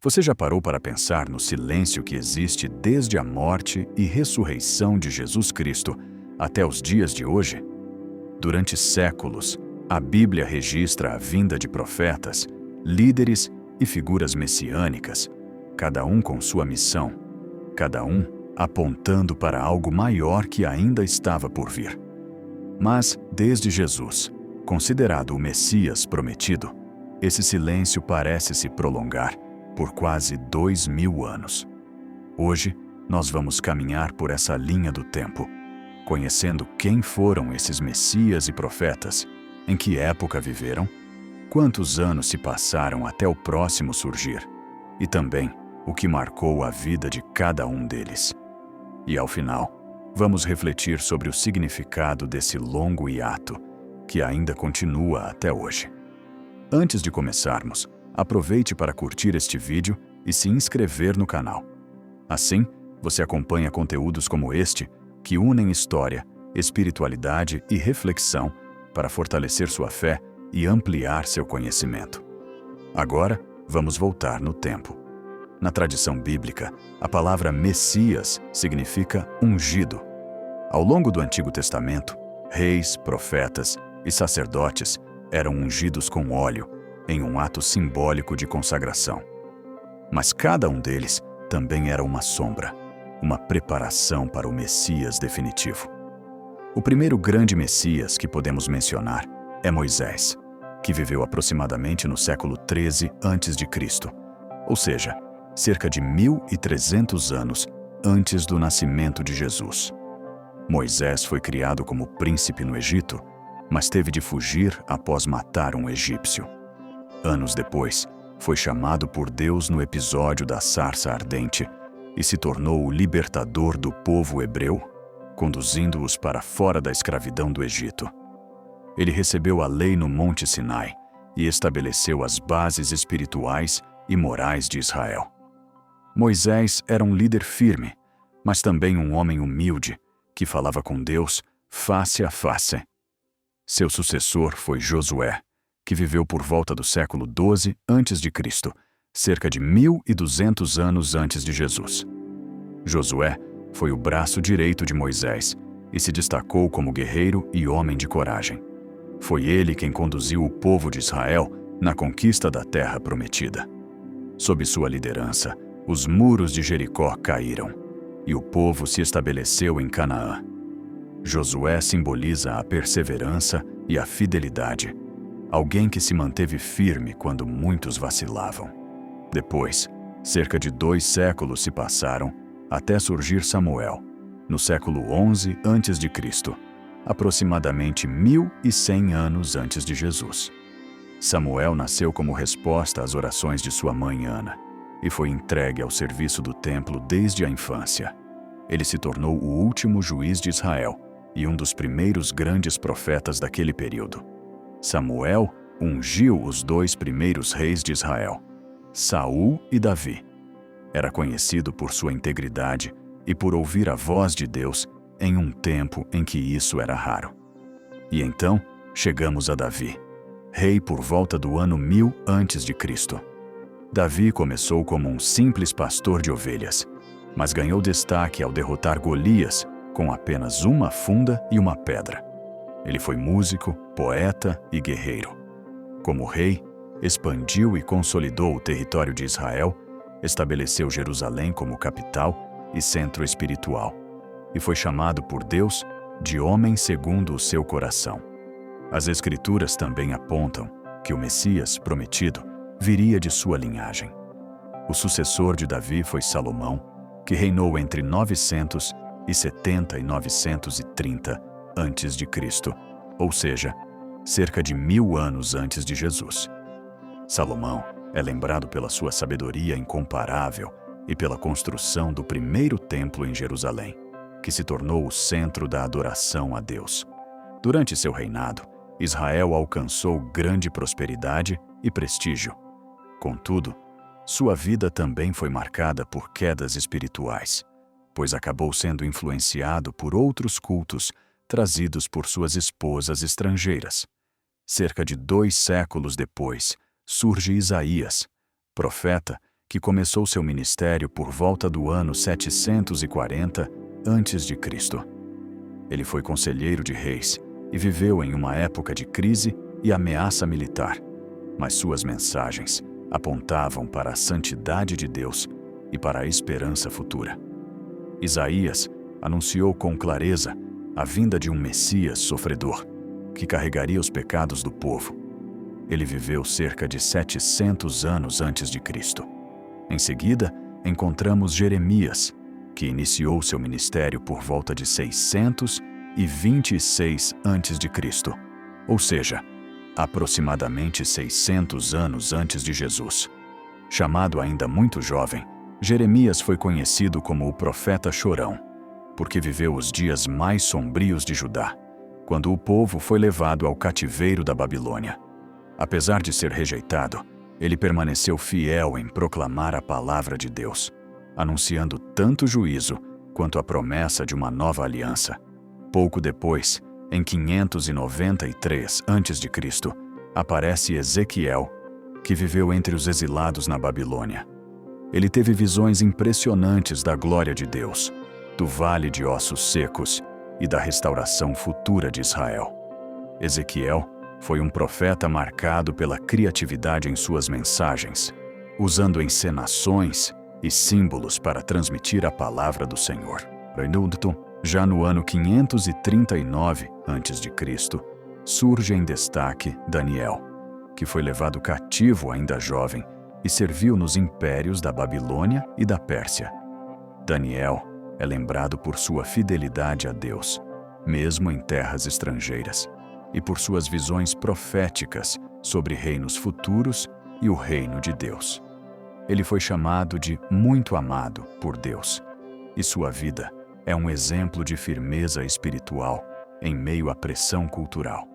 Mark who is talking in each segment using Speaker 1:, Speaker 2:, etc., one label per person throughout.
Speaker 1: Você já parou para pensar no silêncio que existe desde a morte e ressurreição de Jesus Cristo até os dias de hoje? Durante séculos, a Bíblia registra a vinda de profetas, líderes e figuras messiânicas, cada um com sua missão, cada um apontando para algo maior que ainda estava por vir. Mas, desde Jesus, considerado o Messias prometido, esse silêncio parece se prolongar por quase 2000 anos. Hoje, nós vamos caminhar por essa linha do tempo, conhecendo quem foram esses Messias e profetas, em que época viveram, quantos anos se passaram até o próximo surgir, e também o que marcou a vida de cada um deles. E ao final, vamos refletir sobre o significado desse longo hiato, que ainda continua até hoje. Antes de começarmos, aproveite para curtir este vídeo e se inscrever no canal. Assim, você acompanha conteúdos como este, que unem história, espiritualidade e reflexão para fortalecer sua fé e ampliar seu conhecimento. Agora, vamos voltar no tempo. Na tradição bíblica, a palavra Messias significa ungido. Ao longo do Antigo Testamento, reis, profetas e sacerdotes eram ungidos com óleo, em um ato simbólico de consagração. Mas cada um deles também era uma sombra, uma preparação para o Messias definitivo. O primeiro grande Messias que podemos mencionar é Moisés, que viveu aproximadamente no século 13 a.C., ou seja, cerca de 1300 anos antes do nascimento de Jesus. Moisés foi criado como príncipe no Egito, mas teve de fugir após matar um egípcio. Anos depois, foi chamado por Deus no episódio da sarça ardente e se tornou o libertador do povo hebreu, conduzindo-os para fora da escravidão do Egito. Ele recebeu a lei no Monte Sinai e estabeleceu as bases espirituais e morais de Israel. Moisés era um líder firme, mas também um homem humilde, que falava com Deus face a face. Seu sucessor foi Josué, que viveu por volta do século 12 a.C., cerca de 1200 anos antes de Jesus. Josué foi o braço direito de Moisés e se destacou como guerreiro e homem de coragem. Foi ele quem conduziu o povo de Israel na conquista da terra prometida. Sob sua liderança, os muros de Jericó caíram e o povo se estabeleceu em Canaã. Josué simboliza a perseverança e a fidelidade, alguém que se manteve firme quando muitos vacilavam. Depois, cerca de 2 séculos se passaram até surgir Samuel, no século 11 a.C., aproximadamente 1100 anos antes de Jesus. Samuel nasceu como resposta às orações de sua mãe Ana e foi entregue ao serviço do templo desde a infância. Ele se tornou o último juiz de Israel e um dos primeiros grandes profetas daquele período. Samuel ungiu os 2 primeiros reis de Israel, Saul e Davi. Era conhecido por sua integridade e por ouvir a voz de Deus em um tempo em que isso era raro. E então, chegamos a Davi, rei por volta do ano 1000 a.C. Davi começou como um simples pastor de ovelhas, mas ganhou destaque ao derrotar Golias com apenas uma funda e uma pedra. Ele foi músico, poeta e guerreiro. Como rei, expandiu e consolidou o território de Israel, estabeleceu Jerusalém como capital e centro espiritual, e foi chamado por Deus de homem segundo o seu coração. As Escrituras também apontam que o Messias prometido viria de sua linhagem. O sucessor de Davi foi Salomão, que reinou entre 970 e 930 a.C., ou seja, cerca de 1000 anos antes de Jesus. Salomão é lembrado pela sua sabedoria incomparável e pela construção do primeiro templo em Jerusalém, que se tornou o centro da adoração a Deus. Durante seu reinado, Israel alcançou grande prosperidade e prestígio. Contudo, sua vida também foi marcada por quedas espirituais, pois acabou sendo influenciado por outros cultos trazidos por suas esposas estrangeiras. Cerca de 2 séculos depois, surge Isaías, profeta que começou seu ministério por volta do ano 740 a.C. Ele foi conselheiro de reis e viveu em uma época de crise e ameaça militar, mas suas mensagens apontavam para a santidade de Deus e para a esperança futura. Isaías anunciou com clareza a vinda de um Messias sofredor, que carregaria os pecados do povo. Ele viveu cerca de 700 anos antes de Cristo. Em seguida, encontramos Jeremias, que iniciou seu ministério por volta de 626 a.C., ou seja, aproximadamente 600 anos antes de Jesus. Chamado ainda muito jovem, Jeremias foi conhecido como o profeta chorão, porque viveu os dias mais sombrios de Judá, quando o povo foi levado ao cativeiro da Babilônia. Apesar de ser rejeitado, ele permaneceu fiel em proclamar a palavra de Deus, anunciando tanto juízo quanto a promessa de uma nova aliança. Pouco depois, em 593 a.C., aparece Ezequiel, que viveu entre os exilados na Babilônia. Ele teve visões impressionantes da glória de Deus, do vale de ossos secos e da restauração futura de Israel. Ezequiel foi um profeta marcado pela criatividade em suas mensagens, usando encenações e símbolos para transmitir a palavra do Senhor. Já no ano 539 a.C., surge em destaque Daniel, que foi levado cativo ainda jovem e serviu nos impérios da Babilônia e da Pérsia. Daniel é lembrado por sua fidelidade a Deus, mesmo em terras estrangeiras, e por suas visões proféticas sobre reinos futuros e o reino de Deus. Ele foi chamado de muito amado por Deus, e sua vida é um exemplo de firmeza espiritual em meio à pressão cultural.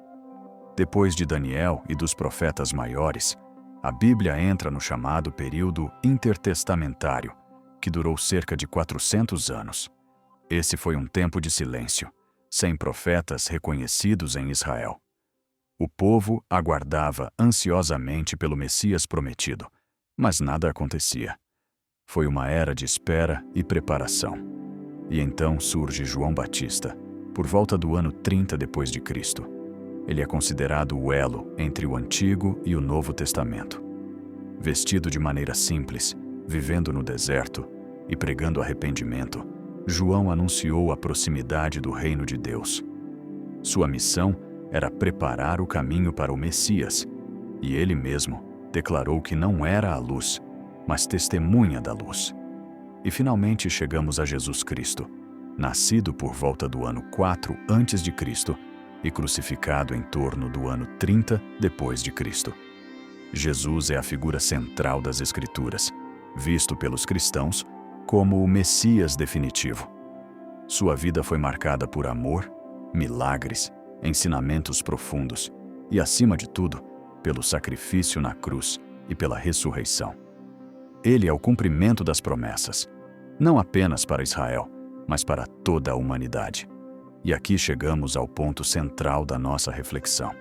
Speaker 1: Depois de Daniel e dos profetas maiores, a Bíblia entra no chamado período intertestamentário, que durou cerca de 400 anos. Esse foi um tempo de silêncio, sem profetas reconhecidos em Israel. O povo aguardava ansiosamente pelo Messias prometido, mas nada acontecia. Foi uma era de espera e preparação. E então surge João Batista, por volta do ano 30 depois de Cristo. Ele é considerado o elo entre o Antigo e o Novo Testamento. Vestido de maneira simples, vivendo no deserto e pregando arrependimento, João anunciou a proximidade do reino de Deus. Sua missão era preparar o caminho para o Messias, e ele mesmo declarou que não era a luz, mas testemunha da luz. E finalmente chegamos a Jesus Cristo, nascido por volta do ano 4 a.C. e crucificado em torno do ano 30 depois de Cristo. Jesus é a figura central das Escrituras, visto pelos cristãos como o Messias definitivo. Sua vida foi marcada por amor, milagres, ensinamentos profundos e, acima de tudo, pelo sacrifício na cruz e pela ressurreição. Ele é o cumprimento das promessas, não apenas para Israel, mas para toda a humanidade. E aqui chegamos ao ponto central da nossa reflexão.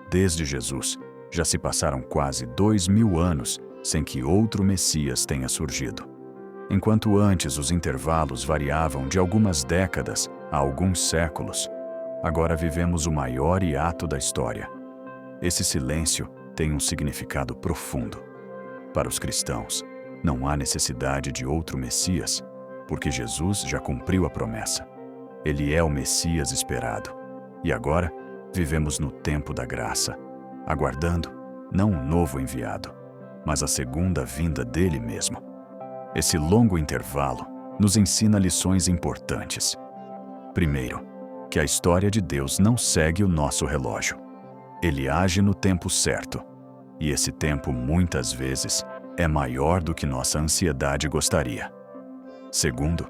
Speaker 1: Desde Jesus, já se passaram quase 2000 anos sem que outro Messias tenha surgido. Enquanto antes os intervalos variavam de algumas décadas a alguns séculos, agora vivemos o maior hiato da história. Esse silêncio tem um significado profundo. Para os cristãos, não há necessidade de outro Messias, porque Jesus já cumpriu a promessa. Ele é o Messias esperado. E agora, vivemos no tempo da graça, aguardando não um novo enviado, mas a segunda vinda dele mesmo. Esse longo intervalo nos ensina lições importantes. Primeiro, que a história de Deus não segue o nosso relógio. Ele age no tempo certo, e esse tempo muitas vezes é maior do que nossa ansiedade gostaria. Segundo,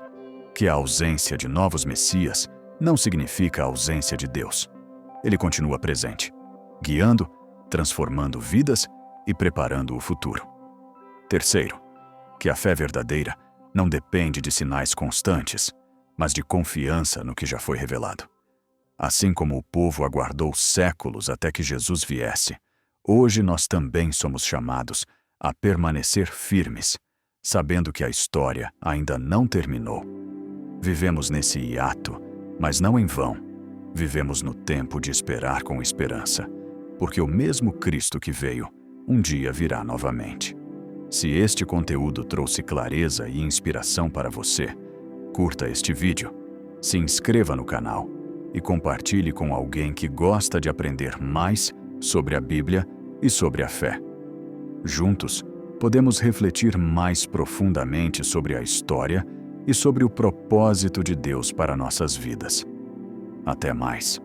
Speaker 1: que a ausência de novos Messias não significa a ausência de Deus. Ele continua presente, guiando, transformando vidas e preparando o futuro. Terceiro, que a fé verdadeira não depende de sinais constantes, mas de confiança no que já foi revelado. Assim como o povo aguardou séculos até que Jesus viesse, hoje nós também somos chamados a permanecer firmes, sabendo que a história ainda não terminou. Vivemos nesse hiato, mas não em vão. Vivemos no tempo de esperar com esperança, porque o mesmo Cristo que veio, um dia virá novamente. Se este conteúdo trouxe clareza e inspiração para você, curta este vídeo, se inscreva no canal e compartilhe com alguém que gosta de aprender mais sobre a Bíblia e sobre a fé. Juntos, podemos refletir mais profundamente sobre a história e sobre o propósito de Deus para nossas vidas. Até mais.